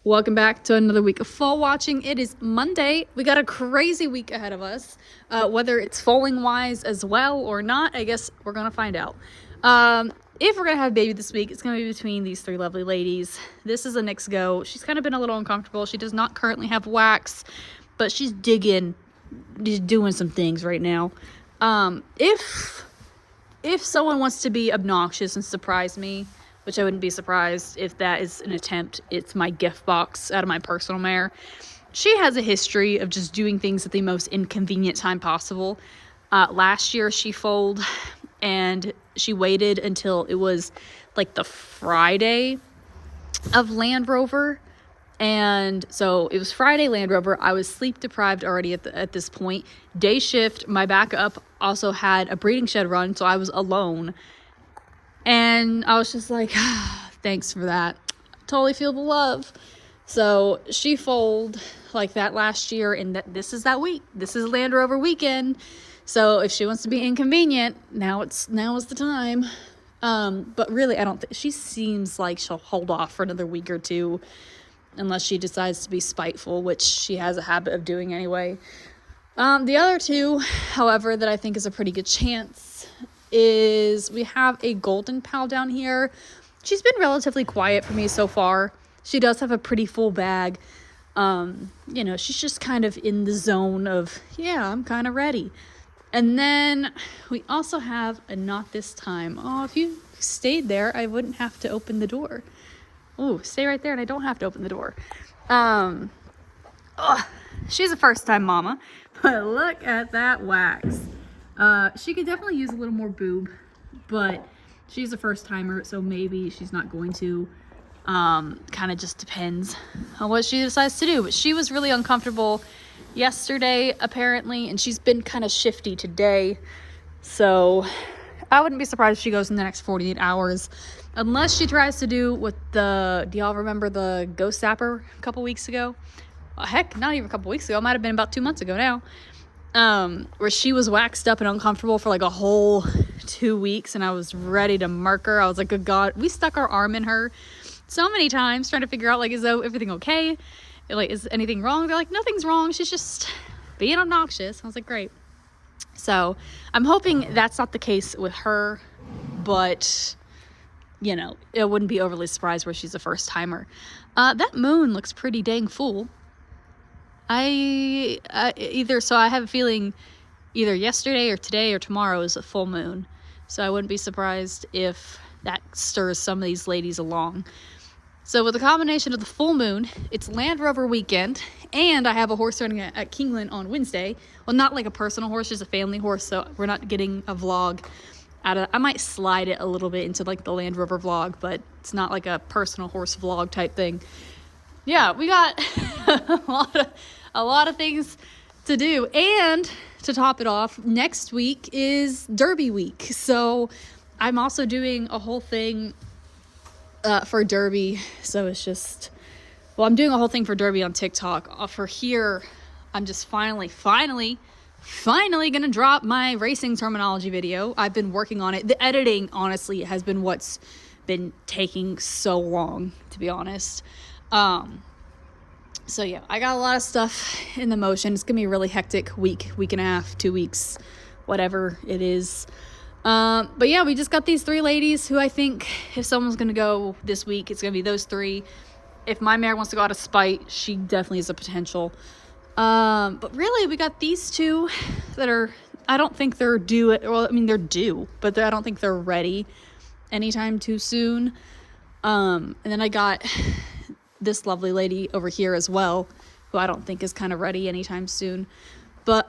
Welcome back to another week of fall watching. It is Monday. We got a crazy week ahead of us. Whether it's foaling wise as well or not, I guess we're gonna find out. If we're gonna have a baby this week, it's gonna be between these three lovely ladies. This is a Nick's go. She's kind of been a little uncomfortable. She does not currently have wax, but she's digging, just doing some things right now. If someone wants to be obnoxious and surprise me, which I wouldn't be surprised if that is an attempt, it's my gift box out of my personal mare. She has a history of just doing things at the most inconvenient time possible. Last year she foaled and she waited until it was like the Friday of Land Rover. And so it was Friday Land Rover. I was sleep deprived already at this point. Day shift, my backup also had a breeding shed run, so I was alone. And I was just like, thanks for that. Totally feel the love. So she foaled like that last year, and this is that week. This is Land Rover weekend. So if she wants to be inconvenient, now is the time. But really, I don't think she seems like she'll hold off for another week or two, unless she decides to be spiteful, which she has a habit of doing anyway. The other two, however, that I think is a pretty good chance is we have a golden pal down here. She's been relatively quiet for me so far. She does have a pretty full bag. She's just kind of in the zone of, yeah, I'm kind of ready. And then we also have a not this time. Oh, if you stayed there, I wouldn't have to open the door. Oh, stay right there and I don't have to open the door. She's a first time mama, but look at that wax. She could definitely use a little more boob, but she's a first timer, so maybe she's not going to. Kind of just depends on what she decides to do. But she was really uncomfortable yesterday, apparently, and she's been kind of shifty today. So I wouldn't be surprised if she goes in the next 48 hours, unless she tries to do what do y'all remember the ghost zapper a couple weeks ago? Well, heck, not even a couple weeks ago. It might have been about 2 months ago now. Where she was waxed up and uncomfortable for like a whole 2 weeks, and I was ready to mark her. I was like, good God, we stuck our arm in her so many times trying to figure out, like, is everything okay? Like, is anything wrong? They're like, nothing's wrong. She's just being obnoxious. I was like, great. So I'm hoping that's not the case with her, but it wouldn't be overly surprised where she's a first timer. That moon looks pretty dang full. I have a feeling either yesterday or today or tomorrow is a full moon. So I wouldn't be surprised if that stirs some of these ladies along. So with the combination of the full moon, it's Land Rover weekend, and I have a horse running at Kingland on Wednesday. Well, not like a personal horse, just a family horse, so we're not getting a vlog I might slide it a little bit into like the Land Rover vlog, but it's not like a personal horse vlog type thing. Yeah, we got a lot of things to do. And to top it off, next week is Derby week. So I'm also doing a whole thing for Derby. So it's just, I'm doing a whole thing for Derby on TikTok. For here, I'm just finally gonna drop my racing terminology video. I've been working on it. The editing, honestly, has been what's been taking so long, to be honest. So yeah, I got a lot of stuff in the motion. It's gonna be a really hectic week and a half, 2 weeks, whatever it is. But yeah, we just got these three ladies who I think if someone's gonna go this week, it's gonna be those three. If my mare wants to go out of spite, she definitely is a potential. But really, we got these two that I don't think they're due. Well, I mean, they're due, but I don't think they're ready anytime too soon. And then I got this lovely lady over here as well, who I don't think is kind of ready anytime soon. But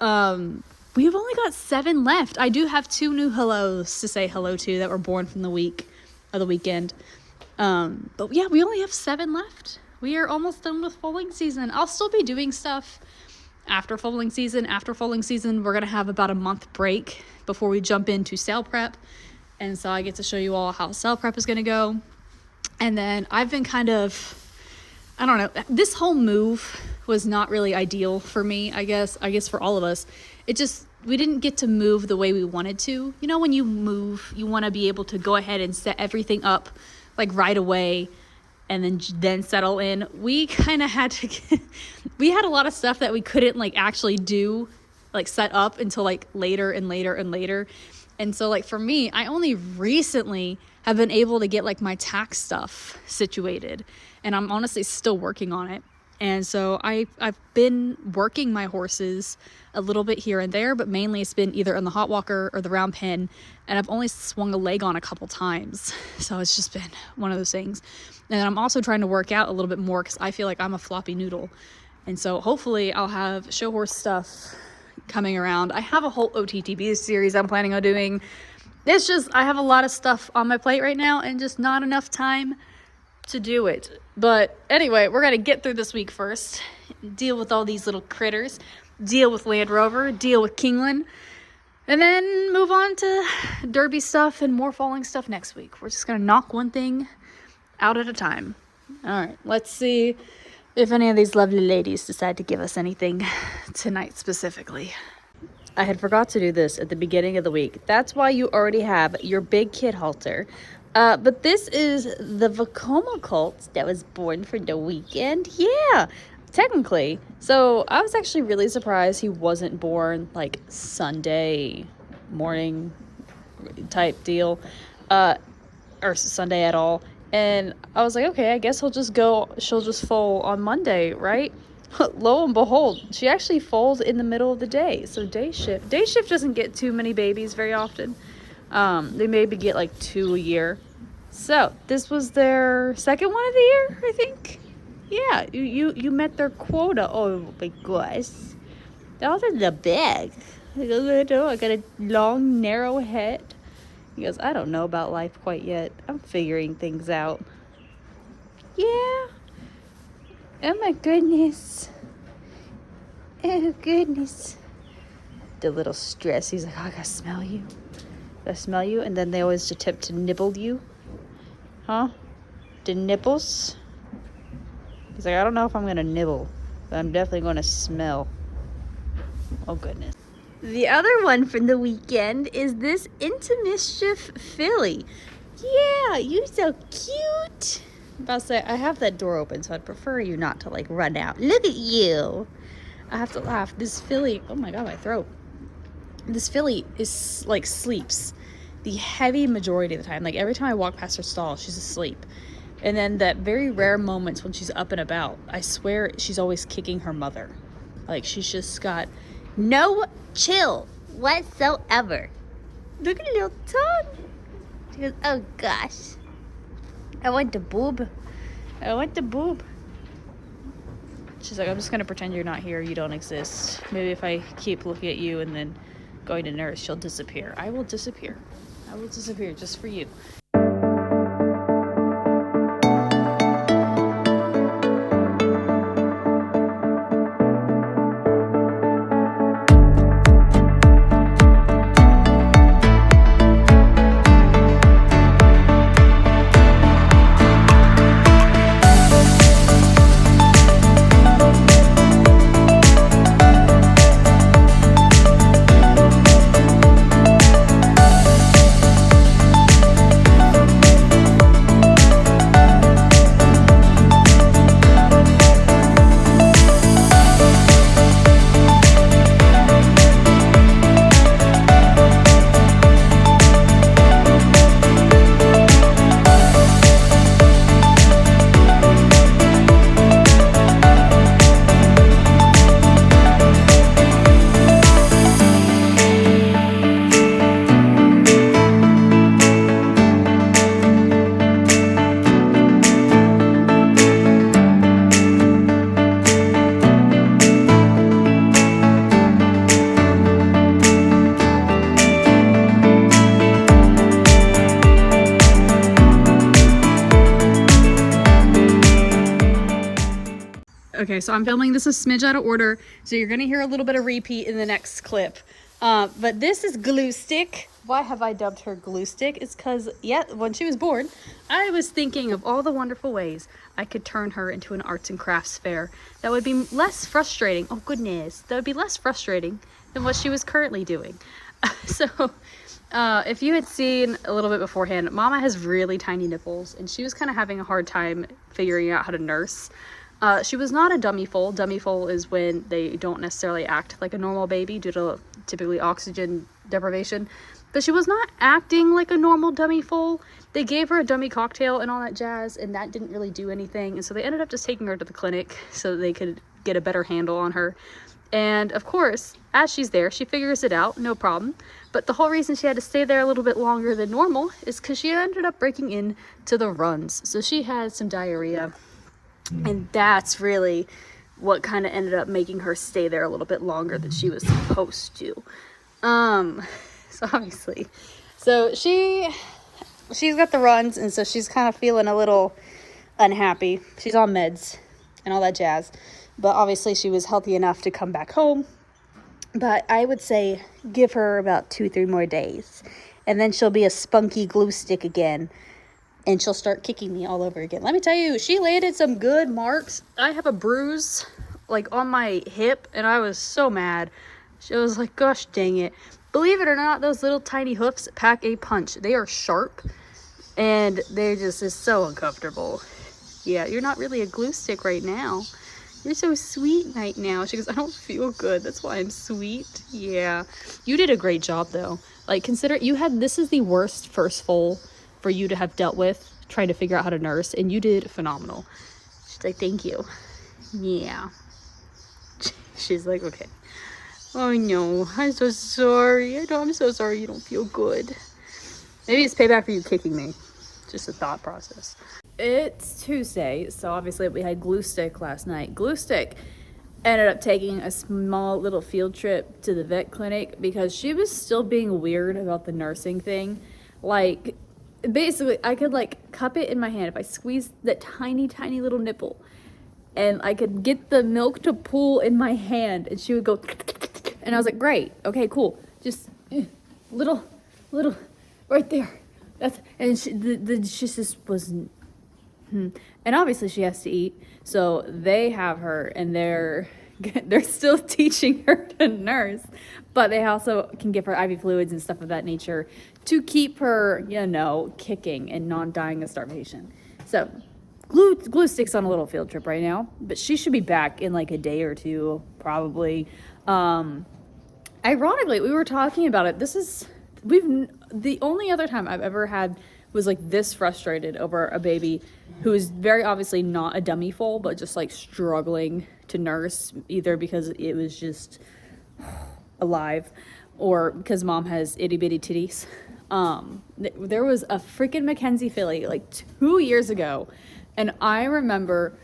we've only got 7 left. I do have 2 new hellos to say hello to that were born from the weekend. But yeah, we only have 7 left. We are almost done with foaling season. I'll still be doing stuff after foaling season. After foaling season, we're going to have about a month break before we jump into sale prep. And so I get to show you all how sale prep is going to go. And then I've been kind of, I don't know, this whole move was not really ideal for me, I guess for all of us. We didn't get to move the way we wanted to. When you move, you want to be able to go ahead and set everything up like right away and then settle in. We kind of had to we had a lot of stuff that we couldn't like actually do, like set up until like later and later and later. And so like for me, I only recently have been able to get like my tax stuff situated, and I'm honestly still working on it. And so I've been working my horses a little bit here and there, but mainly it's been either on the hot walker or the round pen, and I've only swung a leg on a couple times. So it's just been one of those things. And I'm also trying to work out a little bit more because I feel like I'm a floppy noodle. And so hopefully I'll have show horse stuff coming around. I have a whole OTTB series I'm planning on doing. It's just I have a lot of stuff on my plate right now and just not enough time to do it. But anyway, we're gonna get through this week first, deal with all these little critters, deal with Land Rover, deal with Kingland, and then move on to Derby stuff and more Foaling stuff next week. We're just gonna knock one thing out at a time. All right, let's see if any of these lovely ladies decide to give us anything tonight specifically. I had forgot to do this at the beginning of the week. That's why you already have your big kid halter. But this is the Vacoma colt that was born for the weekend. Yeah, technically. So I was actually really surprised he wasn't born like Sunday morning type deal, or Sunday at all. And I was like, okay, I guess she'll just foal on Monday, right? Lo and behold, she actually foals in the middle of the day. So day shift doesn't get too many babies very often. They maybe get like 2 a year. So this was their second one of the year, I think. Yeah, you met their quota. Oh my gosh, those are the big. I got a long, narrow head. He goes, I don't know about life quite yet. I'm figuring things out. Yeah. Oh my goodness. Oh goodness. The little stress. He's like, oh, I gotta smell you. Gotta smell you. And then they always attempt to nibble you. Huh? The nipples. He's like, I don't know if I'm gonna nibble, but I'm definitely gonna smell. Oh goodness. The other one from the weekend is this Into Mischief filly. Yeah, you're so cute. I'm about to say, I have that door open, so I'd prefer you not to like run out. Look at you. I have to laugh. This filly, oh my god, my throat. This filly is like sleeps the heavy majority of the time. Like every time I walk past her stall, she's asleep. And then that very rare moments when she's up and about, I swear she's always kicking her mother. Like she's just got no chill whatsoever. Look at her little tongue. She goes, oh gosh. I want the boob. I want the boob. She's like, I'm just going to pretend you're not here. You don't exist. Maybe if I keep looking at you and then going to nurse, she'll disappear. I will disappear. I will disappear just for you. Okay, so I'm filming this a smidge out of order, so you're going to hear a little bit of repeat in the next clip. But this is Glue Stick. Why have I dubbed her Glue Stick? It's because, yeah, when she was born, I was thinking of all the wonderful ways I could turn her into an arts and crafts fair that would be less frustrating. Oh, goodness. That would be less frustrating than what she was currently doing. So if you had seen a little bit beforehand, Mama has really tiny nipples, and she was kind of having a hard time figuring out how to nurse. She was not a dummy foal. Dummy foal is when they don't necessarily act like a normal baby due to typically oxygen deprivation. But she was not acting like a normal dummy foal. They gave her a dummy cocktail and all that jazz, and that didn't really do anything. And so they ended up just taking her to the clinic so they could get a better handle on her. And of course, as she's there, she figures it out, no problem. But the whole reason she had to stay there a little bit longer than normal is because she ended up breaking into the runs. So she had some diarrhea. And that's really what kind of ended up making her stay there a little bit longer than she was supposed to. So obviously, so she's got the runs, and so she's kind of feeling a little unhappy. She's on meds and all that jazz. But obviously she was healthy enough to come back home. But I would say give her about 2-3 more days. And then she'll be a spunky glue stick again. And she'll start kicking me all over again. Let me tell you, she landed some good marks. I have a bruise like on my hip, and I was so mad. She was like, gosh dang it. Believe it or not, those little tiny hoofs pack a punch. They are sharp, and they're just so uncomfortable. Yeah, you're not really a glue stick right now. You're so sweet right now. She goes, I don't feel good. That's why I'm sweet. Yeah. You did a great job, though. Like, consider this is the worst first foal for you to have dealt with, trying to figure out how to nurse, and you did phenomenal. She's like, thank you. Yeah. She's like, okay. Oh, no. I'm so sorry. I know I'm so sorry you don't feel good. Maybe it's payback for you kicking me. Just a thought process. It's Tuesday, so obviously we had Glue Stick last night. Glue Stick ended up taking a small little field trip to the vet clinic because she was still being weird about the nursing thing. Like, basically, I could, like, cup it in my hand if I squeezed that tiny, tiny little nipple. And I could get the milk to pool in my hand, and she would go, and I was like, great, okay, cool. Just little, right there. And she just wasn't. And obviously she has to eat, so they have her, and they're still teaching her to nurse, but they also can give her IV fluids and stuff of that nature to keep her, kicking and not dying of starvation. So Glue Stick's on a little field trip right now, but she should be back in like a day or two, probably. Ironically, we were talking about it. The only other time I've ever had was like this frustrated over a baby who is very obviously not a dummy foal, but just like struggling to nurse, either because it was just alive or because mom has itty bitty titties. There was a freaking Mackenzie filly like 2 years ago, and I remember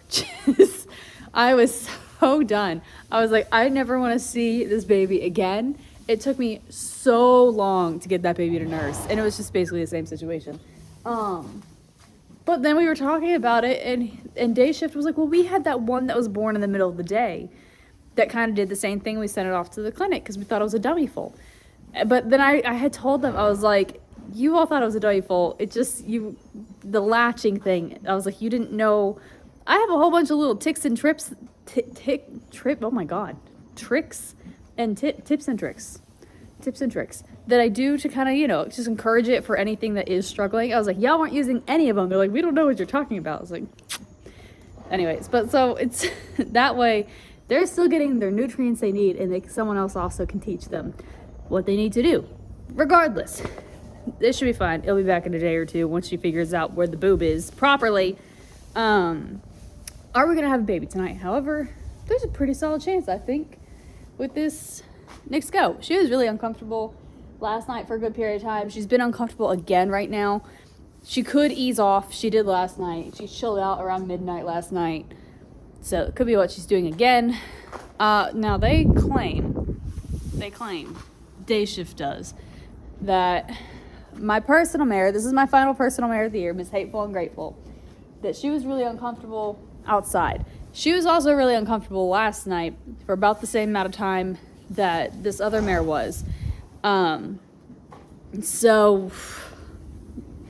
I was so done. I was like, I never want to see this baby again. It took me so long to get that baby to nurse, and it was just basically the same situation. But then we were talking about it, and Day Shift was like, well, we had that one that was born in the middle of the day that kind of did the same thing. We sent it off to the clinic because we thought it was a dummy foal. But then I had told them, I was like, you all thought it was a dummy foal. It just, the latching thing, I was like, you didn't know. I have a whole bunch of little ticks and trips, oh my God, tricks and tips and tricks that I do to kind of, just encourage it for anything that is struggling. I was like, y'all weren't using any of them. They're like, we don't know what you're talking about. I was like, anyways, but so it's that way they're still getting their nutrients they need, and someone else also can teach them what they need to do. Regardless, this should be fine. It'll be back in a day or two once she figures out where the boob is properly. Are we gonna have a baby tonight? However, there's a pretty solid chance, I think, with this next go. She was really uncomfortable last night for a good period of time. She's been uncomfortable again right now. She could ease off. She did last night. She chilled out around midnight last night. So it could be what she's doing again. Now they claim, Day Shift does, that my personal mare, this is my final personal mare of the year, Miss Hateful and Grateful, that she was really uncomfortable outside. She was also really uncomfortable last night for about the same amount of time that this other mare was. So,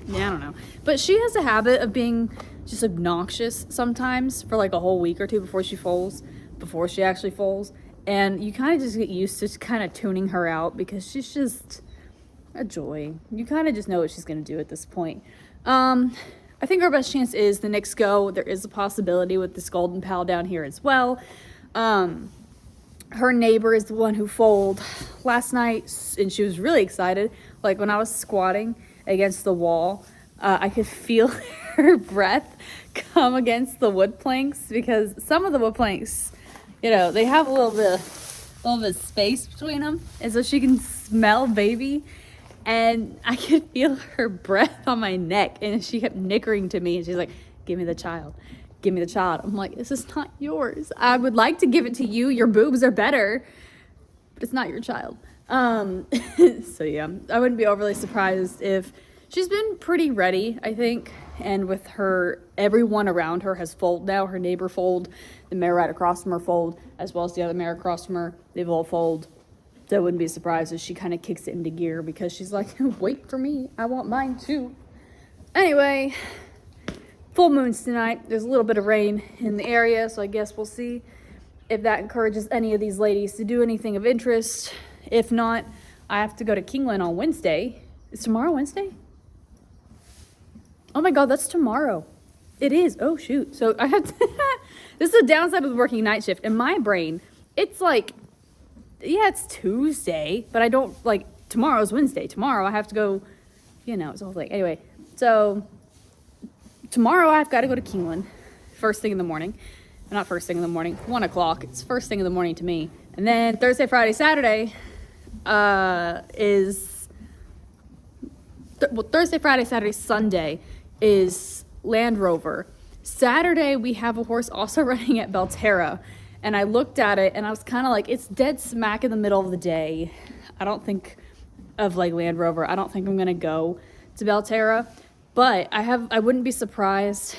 yeah, I don't know. But she has a habit of being just obnoxious sometimes for like a whole week or two before she actually foals. And you kind of just get used to kind of tuning her out because she's just a joy. You kind of just know what she's going to do at this point. I think our best chance is the Knicks go. There is a possibility with this golden pal down here as well. Her neighbor is the one who foaled last night, and she was really excited. Like, when I was squatting against the wall, I could feel her breath come against the wood planks, because some of the wood planks, you know, they have a little bit of space between them, and so she can smell baby. And I could feel her breath on my neck, and she kept nickering to me, and she's like, "Give me the child. Give me the child." I'm like, "This is not yours. I would like to give it to you. Your boobs are better, but it's not your child." So yeah, I wouldn't be overly surprised if she's been pretty ready, I think. And with her, everyone around her has foaled now. Her neighbor foaled, the mayor right across from her foaled, as well as the other mayor across from her. They've all foaled. So I wouldn't be surprised if she kind of kicks it into gear, because she's like, "Wait for me. I want mine too." Anyway, full moon's tonight. There's a little bit of rain in the area, so I guess we'll see if that encourages any of these ladies to do anything of interest. If not, I have to go to Kingland on Wednesday. Is tomorrow Wednesday? Oh my God, that's tomorrow. It is. Oh shoot. So I have to this is the downside of working night shift. In my brain, it's like, yeah, it's Tuesday, but I don't, like, tomorrow's Wednesday. Tomorrow I have to go, you know, it's a whole thing. Anyway, so tomorrow I've got to go to Kingland first thing in the morning. Not first thing in the morning, 1 o'clock. It's first thing in the morning to me. And then Thursday, Friday, Saturday Thursday, Friday, Saturday, Sunday is Land Rover. Saturday, we have a horse also running at Belterra. And I looked at it, and I was kind of like, it's dead smack in the middle of the day. I don't think of, like, Land Rover. I don't think I'm going to go to Belterra. But I wouldn't be surprised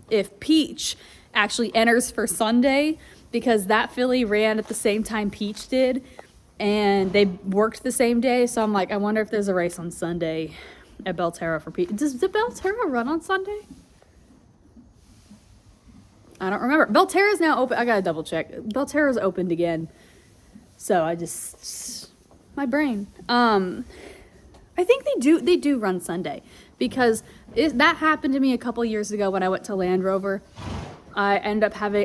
if Peach actually enters for Sunday, because that filly ran at the same time Peach did, and they worked the same day. So I'm like, I wonder if there's a race on Sunday at Belterra for Peach. Does Belterra run on Sunday? I don't remember. Belterra's now open. I gotta double check. Belterra's opened again. So my brain. I think they do run Sunday, because that happened to me a couple years ago when I went to Land Rover. I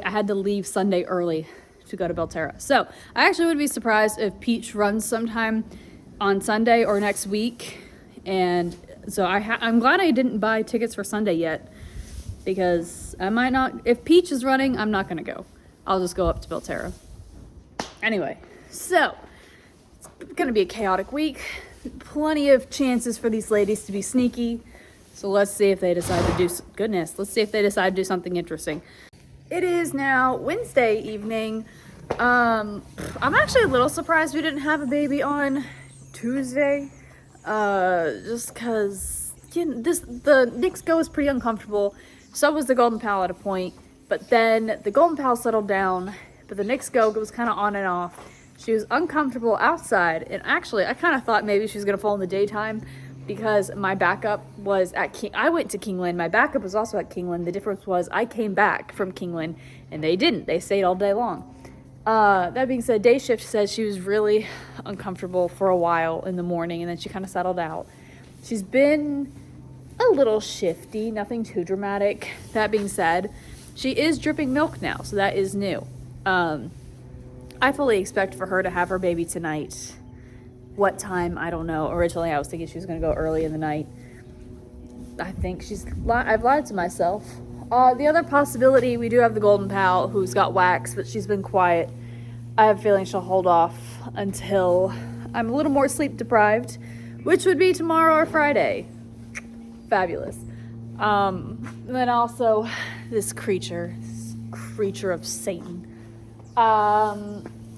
had to leave Sunday early to go to Belterra. So I actually would be surprised if Peach runs sometime on Sunday or next week. And so I'm glad I didn't buy tickets for Sunday yet, because I might not. If Peach is running, I'm not going to go. I'll just go up to Belterra. Anyway, so it's going to be a chaotic week. Plenty of chances for these ladies to be sneaky. So let's see if they decide to do, let's see if they decide to do something interesting. It is now Wednesday evening. I'm actually a little surprised we didn't have a baby on Tuesday. Just because, you know, the Knicks go was pretty uncomfortable. So was the Golden Pal at a point. But then the Golden Pal settled down. But the Knicks go was kind of on and off. She was uncomfortable outside. And actually, I kind of thought maybe she was going to fall in the daytime, because my backup was at I went to Kingland. My backup was also at Kingland. The difference was I came back from Kingland, and they didn't. They stayed all day long. That being said, day shift says she was really uncomfortable for a while in the morning, and then she kind of settled out. She's been a little shifty, nothing too dramatic. That being said, she is dripping milk now, so that is new. I fully expect for her to have her baby tonight. What time? I don't know. Originally, I was thinking she was going to go early in the night. I think I've lied to myself. The other possibility, we do have the Golden Pal, who's got wax, but she's been quiet. I have a feeling she'll hold off until I'm a little more sleep deprived, which would be tomorrow or Friday. Fabulous. And then also this creature of Satan.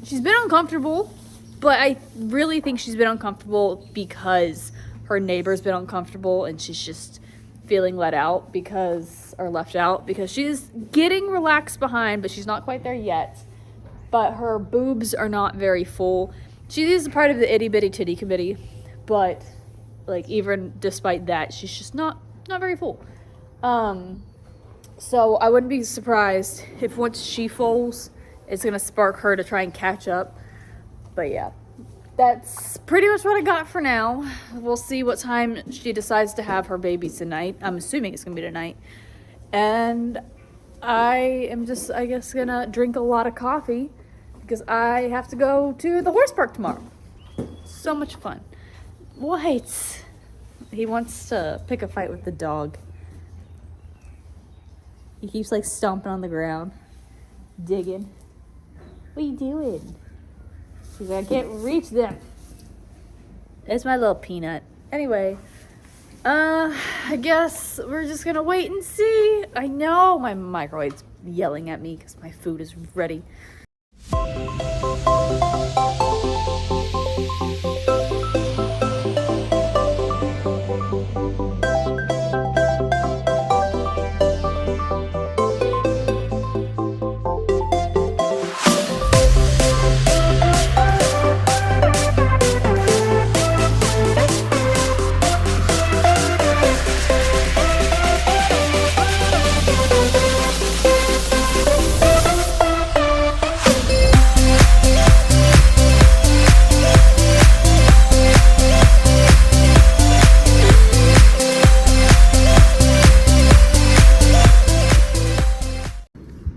She's been uncomfortable, but I really think she's been uncomfortable because her neighbor's been uncomfortable, and she's just feeling left out because she's getting relaxed behind, but she's not quite there yet. But her boobs are not very full. She is a part of the itty bitty titty committee, but like even despite that, she's just not very full. So I wouldn't be surprised if once she foals, it's gonna spark her to try and catch up. But yeah, that's pretty much what I got for now. We'll see what time she decides to have her babies tonight. I'm assuming it's gonna be tonight. And I am just, I guess, gonna drink a lot of coffee because I have to go to the horse park tomorrow. So much fun. What? He wants to pick a fight with the dog. He keeps like stomping on the ground, digging. What are you doing? He's like, I can't reach them. It's my little peanut. Anyway, I guess we're just gonna wait and see. I know my microwave's yelling at me because my food is ready.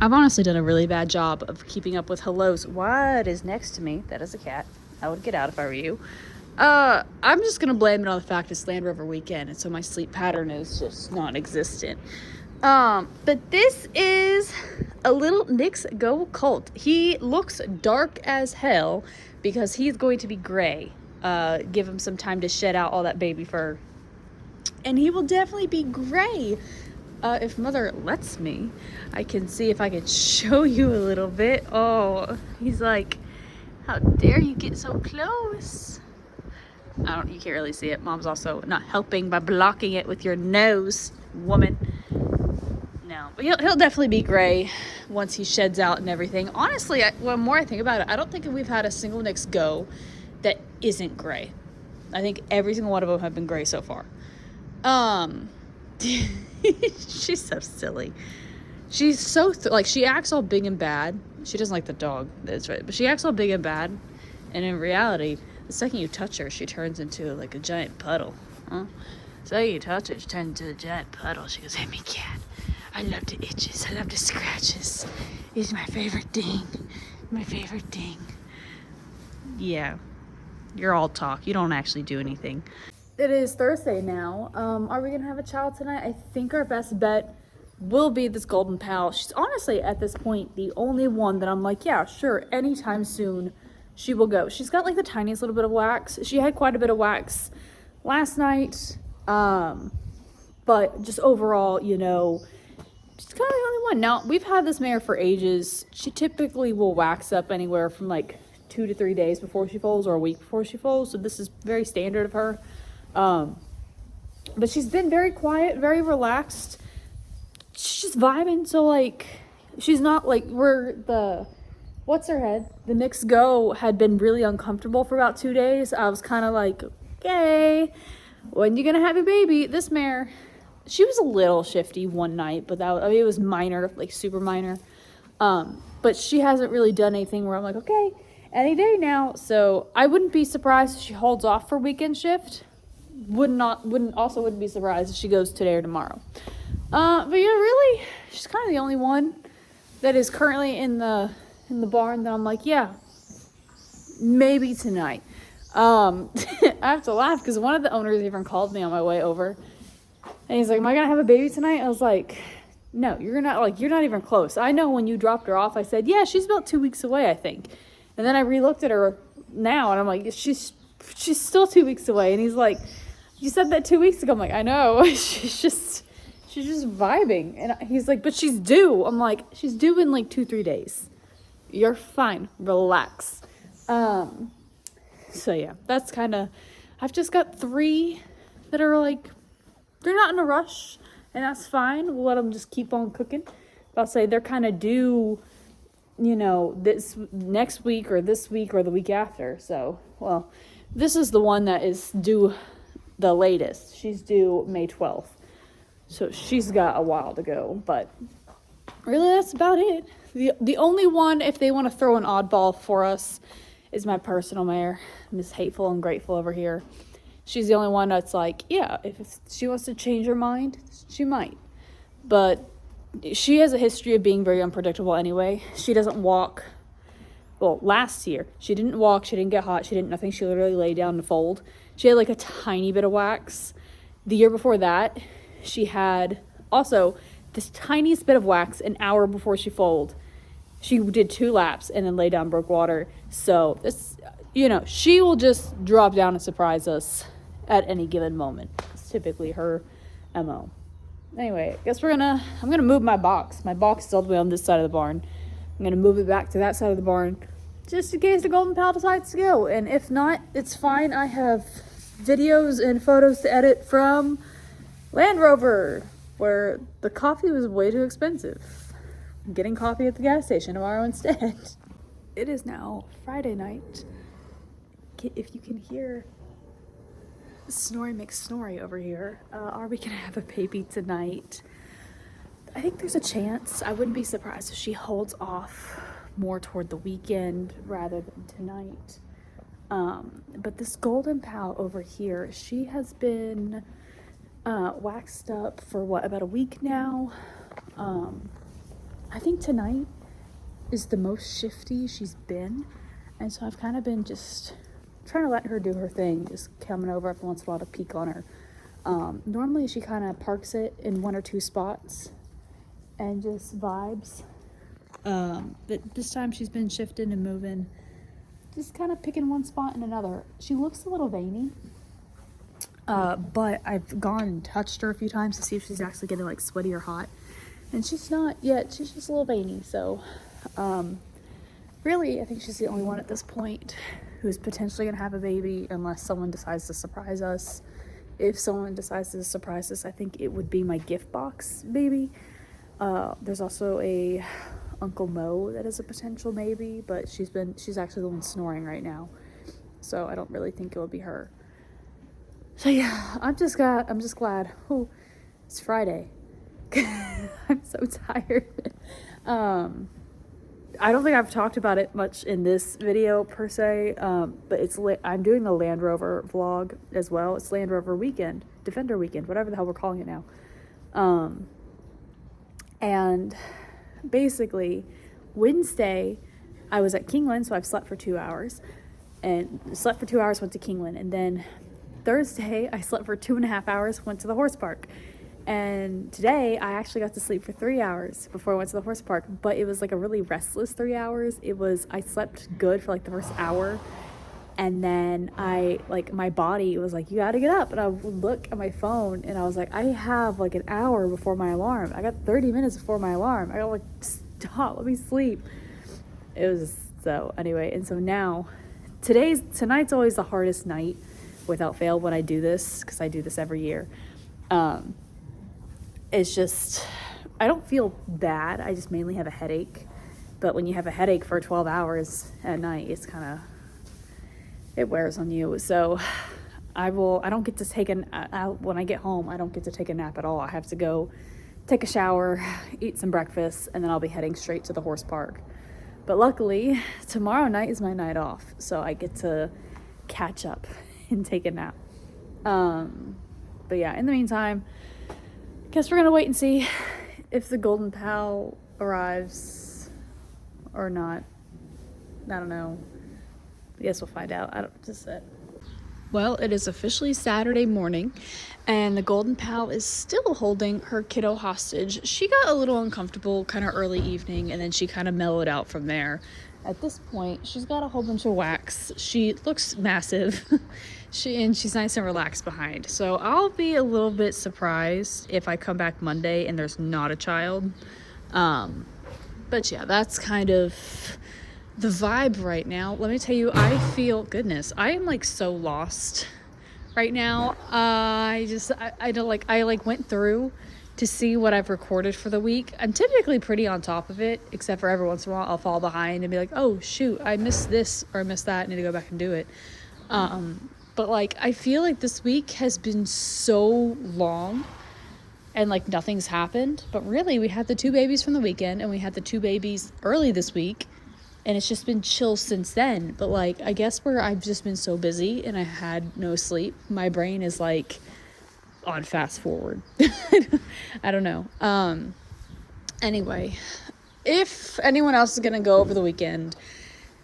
I've honestly done a really bad job of keeping up with hellos. What is next to me? That is a cat. I would get out if I were you. I'm just gonna blame it on the fact it's Land Rover weekend, and so my sleep pattern is just non-existent. But this is a little Nick's Go colt. He looks dark as hell because he's going to be gray. Give him some time to shed out all that baby fur. And he will definitely be gray. If mother lets me, I can see if I can show you a little bit. Oh, he's like, how dare you get so close? You can't really see it. Mom's also not helping by blocking it with your nose, woman. No, but he'll definitely be gray once he sheds out and everything. Honestly, the more I think about it, I don't think we've had a single Nick's Go that isn't gray. I think every single one of them have been gray so far. She's so silly. She's so she acts all big and bad. She doesn't like the dog, that's right, but she acts all big and bad, and in reality, the second you touch her, she turns into like a giant puddle. The second you touch her, she turns into a giant puddle. She goes, hey, me cat, I love the itches, I love the scratches. It's my favorite thing. Yeah, you're all talk, you don't actually do anything. It is Thursday now. Are we gonna have a child tonight? I think our best bet will be this golden pal. She's honestly at this point the only one that I'm like, yeah, sure, anytime soon she will go. She's got like the tiniest little bit of wax. She had quite a bit of wax last night, but just overall, she's kind of the only one. Now, we've had this mare for ages. She typically will wax up anywhere from like 2 to 3 days before she foals, or a week before she foals, so this is very standard of her. But she's been very quiet, very relaxed. She's just vibing. So like, she's not like what's her head? The Nick's Go had been really uncomfortable for about 2 days. I was kind of like, okay, when you gonna have your baby? This mare, she was a little shifty one night, but it was minor, like super minor. But she hasn't really done anything where I'm like, okay, any day now. So I wouldn't be surprised if she holds off for weekend shift. Wouldn't be surprised if she goes today or tomorrow. But yeah, really, she's kind of the only one that is currently in the barn that I'm like, yeah, maybe tonight. I have to laugh because one of the owners even called me on my way over, and he's like, am I gonna have a baby tonight? I was like, no, you're not even close. I know when you dropped her off, I said, yeah, she's about 2 weeks away, I think. And then I re-looked at her now, and I'm like, she's still 2 weeks away. And he's like, you said that 2 weeks ago. I'm like, I know. she's just vibing. And he's like, but she's due. I'm like, she's due in like 2-3 days. You're fine. Relax. So yeah, that's kind of, I've just got 3 that are like, they're not in a rush, and that's fine. We'll let them just keep on cooking. But I'll say they're kind of due, this next week or this week or the week after. So, well, this is the one that is due the latest. She's due May 12th. So she's got a while to go, but really that's about it. The only one, if they want to throw an oddball for us, is my personal mare, Miss Hateful and Grateful over here. She's the only one that's like, yeah, if she wants to change her mind, she might. But she has a history of being very unpredictable anyway. She doesn't walk. Well, last year, she didn't walk, she didn't get hot, she didn't nothing. She literally lay down and fold. She had like a tiny bit of wax. The year before that, she had also this tiniest bit of wax an hour before she foaled. She did 2 laps and then lay down, broke water. So this, she will just drop down and surprise us at any given moment. It's typically her MO. Anyway, I guess I'm gonna move my box. My box is all the way on this side of the barn. I'm gonna move it back to that side of the barn just in case the golden pal decides to go. And if not, it's fine. I have videos and photos to edit from Land Rover, where the coffee was way too expensive. I'm getting coffee at the gas station tomorrow instead. It is now Friday night. If you can hear Snorri McSnorri over here, are we gonna have a baby tonight? I think there's a chance. I wouldn't be surprised if she holds off more toward the weekend rather than tonight. But this golden pal over here, she has been waxed up for about a week now. I think tonight is the most shifty she's been, and so I've kind of been just trying to let her do her thing, just coming over every once in a while to peek on her. Normally she kind of parks it in 1 or 2 spots and just vibes. But this time she's been shifting and moving, just kind of picking one spot and another. She looks a little veiny, but I've gone and touched her a few times to see if she's actually getting like sweaty or hot, and she's not yet. She's just a little veiny. So really I think she's the only one at this point who's potentially gonna have a baby, unless someone decides to surprise us. If someone decides to surprise us, I think it would be my gift box baby. There's also a Uncle Mo that is a potential maybe, but she's actually the one snoring right now, so I don't really think it will be her. So yeah, I'm just glad. Oh, it's Friday. I'm so tired. I don't think I've talked about it much in this video per se, but I'm doing the Land Rover vlog as well. It's Land Rover weekend, Defender weekend, whatever the hell we're calling it now. And basically Wednesday I was at Kingland, so I've slept for 2 hours, went to Kingland, and then Thursday I slept for 2.5 hours, went to the horse park. And today I actually got to sleep for 3 hours before I went to the horse park, but it was like a really restless 3 hours. I slept good for like the first hour, and then my body was like, you gotta get up. And I would look at my phone and I was like, I have like an hour before my alarm. I got 30 minutes before my alarm. I got like, stop, let me sleep. It was so anyway. And so now tonight's always the hardest night without fail when I do this, because I do this every year. It's just, I don't feel bad. I just mainly have a headache. But when you have a headache for 12 hours at night, it's kind of, it wears on you. So I don't get to take when I get home, I don't get to take a nap at all. I have to go take a shower, eat some breakfast, and then I'll be heading straight to the horse park. But luckily, tomorrow night is my night off, so I get to catch up and take a nap. But yeah, in the meantime, guess we're gonna wait and see if the golden pal arrives or not. I don't know. I guess we'll find out. Well, it is officially Saturday morning, and the golden pal is still holding her kiddo hostage. She got a little uncomfortable kind of early evening, and then she kind of mellowed out from there. At this point, she's got a whole bunch of wax. She looks massive. She's nice and relaxed behind. So I'll be a little bit surprised if I come back Monday and there's not a child. But yeah, that's kind of the vibe right now. Let me tell you, I am like so lost right now. I went through to see what I've recorded for the week. I'm typically pretty on top of it, except for every once in a while I'll fall behind and be like, oh shoot, I missed this or I missed that, I need to go back and do it. But like, I feel like this week has been so long and like nothing's happened. But really, we had the 2 babies from the weekend, and we had the 2 babies early this week. and it's just been chill since then. But like, I guess where I've just been so busy and I had no sleep, my brain is like on fast forward. I don't know. Anyway, if anyone else is gonna go over the weekend,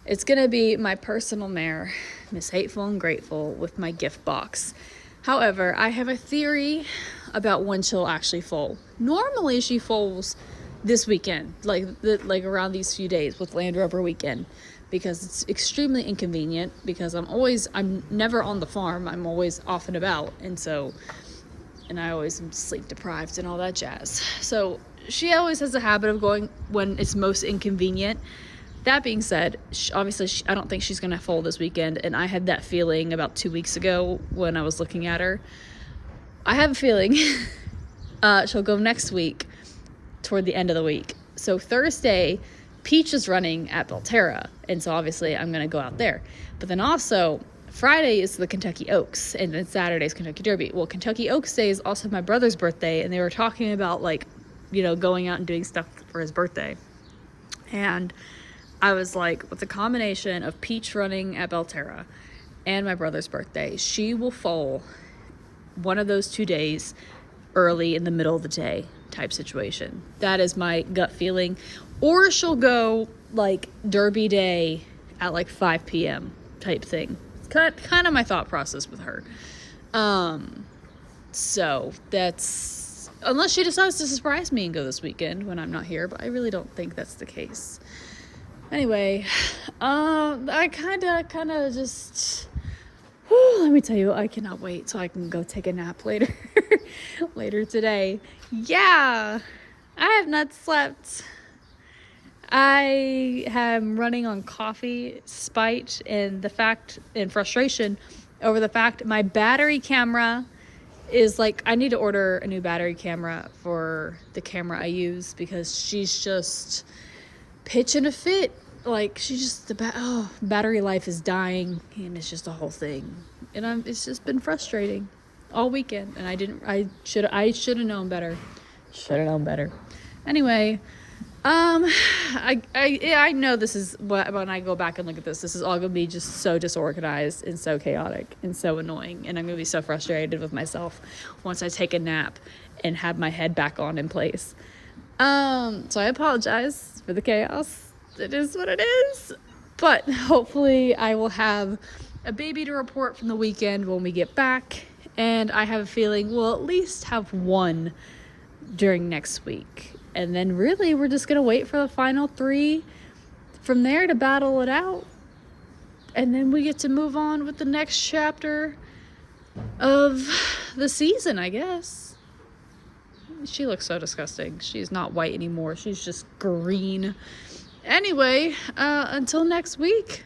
it's gonna be my personal mare, Miss Hateful and Grateful, with my gift box. However, I have a theory about when she'll actually foal. Normally she foals this weekend, like around these few days with Land Rover weekend, because it's extremely inconvenient, because I'm never on the farm. I'm always off and about, and I always am sleep deprived and all that jazz. So she always has a habit of going when it's most inconvenient. That being said, obviously I don't think she's going to foal this weekend, and I had that feeling about 2 weeks ago when I was looking at her. I have a feeling she'll go next week, toward the end of the week. So Thursday, Peach is running at Belterra, and so obviously I'm going to go out there. But then also, Friday is the Kentucky Oaks, and then Saturday's Kentucky Derby. Well, Kentucky Oaks Day is also my brother's birthday, and they were talking about, like, you know, going out and doing stuff for his birthday. And I was like, with the combination of Peach running at Belterra and my brother's birthday, she will foal one of those 2 days early in the middle of the day type situation. That is my gut feeling. Or she'll go like Derby Day at like 5 p.m. type thing. It's kind of my thought process with her. So that's, unless she decides to surprise me and go this weekend when I'm not here, but I really don't think that's the case. Anyway, I kind of just, let me tell you, I cannot wait so I can go take a nap later, later today. Yeah, I have not slept. I am running on coffee, spite, and frustration over the fact my battery camera is like, I need to order a new battery camera for the camera I use, because she's just pitching a fit. Like, she just, battery life is dying, and it's just a whole thing. And it's just been frustrating all weekend, and I should have known better. Anyway, I know this is what, when I go back and look at this is all gonna be just so disorganized and so chaotic and so annoying, and I'm gonna be so frustrated with myself once I take a nap and have my head back on in place. So I apologize for the chaos. It is what it is, but hopefully I will have a baby to report from the weekend when we get back, and I have a feeling we'll at least have one during next week, and then really we're just gonna wait for the final 3 from there to battle it out, and then we get to move on with the next chapter of the season, I guess. She looks so disgusting. She's not white anymore. She's just green. Anyway, until next week.